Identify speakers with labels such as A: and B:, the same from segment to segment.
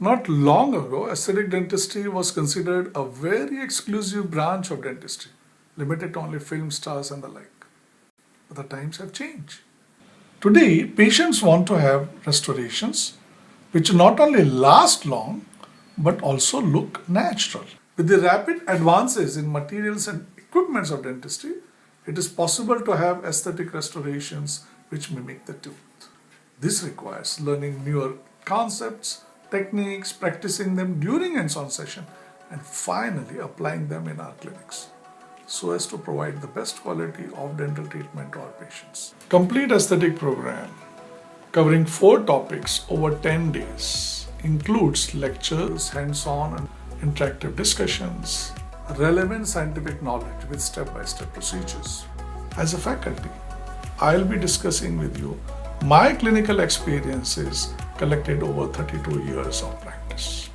A: Not long ago, aesthetic dentistry was considered a very exclusive branch of dentistry, limited to only film stars and the like. But the times have changed. Today, patients want to have restorations which not only last long but also look natural. With the rapid advances in materials and equipments of dentistry, it is possible to have aesthetic restorations which mimic the tooth. This requires learning newer concepts, techniques, practicing them during hands-on session, and finally applying them in our clinics so as to provide the best quality of dental treatment to our patients. Complete aesthetic program covering 4 topics over 10 days includes lectures, hands-on and interactive discussions, relevant scientific knowledge with step-by-step procedures. As a faculty, I'll be discussing with you my clinical experiences collected over 32 years of practice.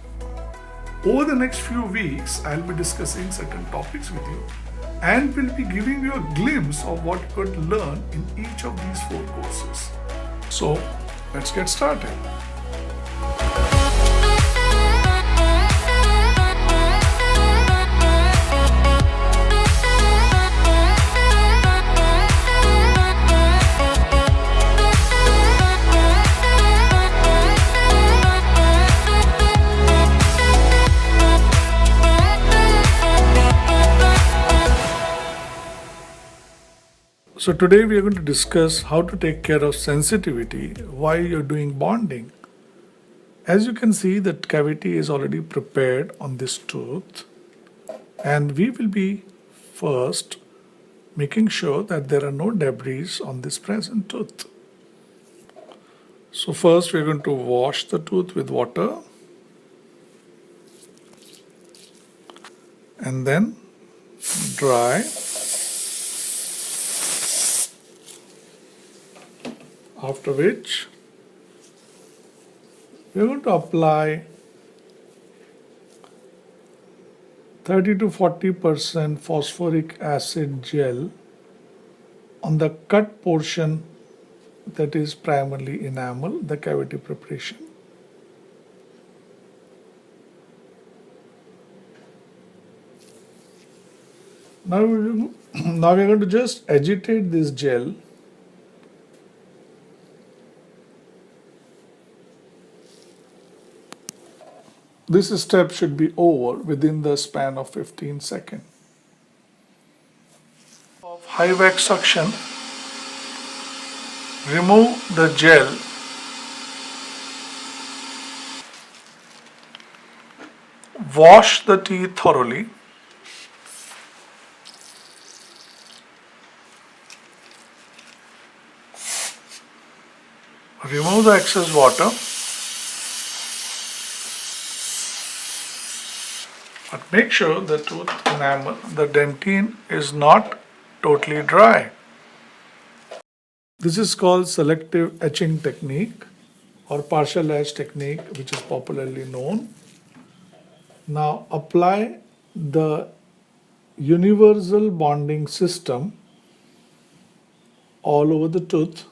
A: Over the next few weeks, I'll be discussing certain topics with you and will be giving you a glimpse of what you could learn in each of these 4 courses. So, let's get started. So today we are going to discuss how to take care of sensitivity while you're doing bonding. As you can see, the cavity is already prepared on this tooth, and we will be first making sure that there are no debris on this present tooth. So first we're going to wash the tooth with water and then dry. After which, we are going to apply 30 to 40% phosphoric acid gel on the cut portion that is primarily enamel, the cavity preparation. Now we are going to just agitate this gel . This step should be over within the span of 15 seconds. Of high wax suction, remove the gel . Wash the teeth thoroughly . Remove the excess water . But make sure the tooth enamel, the dentine, is not totally dry. This is called selective etching technique or partial etch technique, which is popularly known. Now apply the universal bonding system all over the tooth .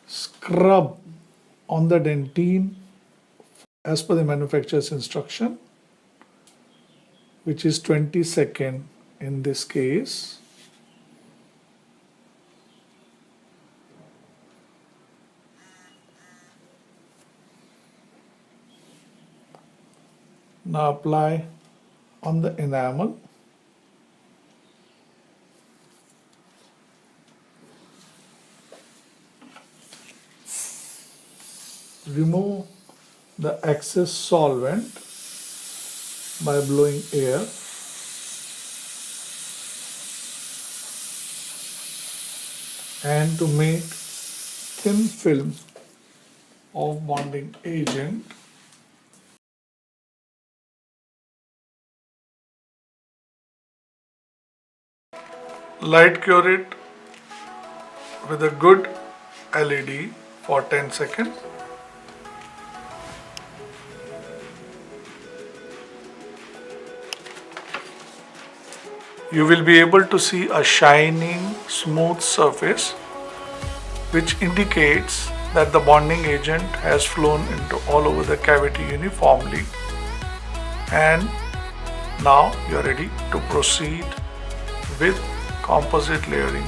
A: Scrub on the dentine as per the manufacturer's instruction, which is 20 seconds in this case. Now apply on the enamel . Remove the excess solvent by blowing air . And to make thin film of bonding agent, light cure it with a good LED for 10 seconds . you will be able to see a shining, smooth surface which indicates that the bonding agent has flown into all over the cavity uniformly, and now you are ready to proceed with composite layering.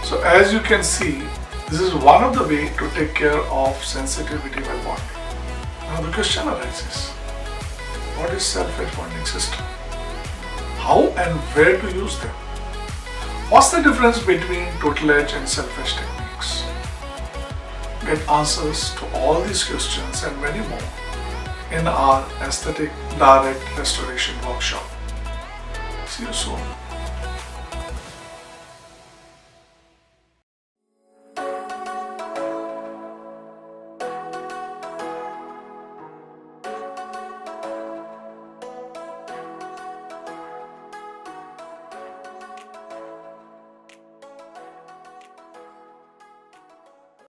A: So as you can see, this is one of the way to take care of sensitivity while bonding. Now the question arises, what is self-edge bonding system? How and where to use them? What's the difference between total edge and self-edge techniques? Get answers to all these questions and many more in our Aesthetic Direct Restoration Workshop. See you soon.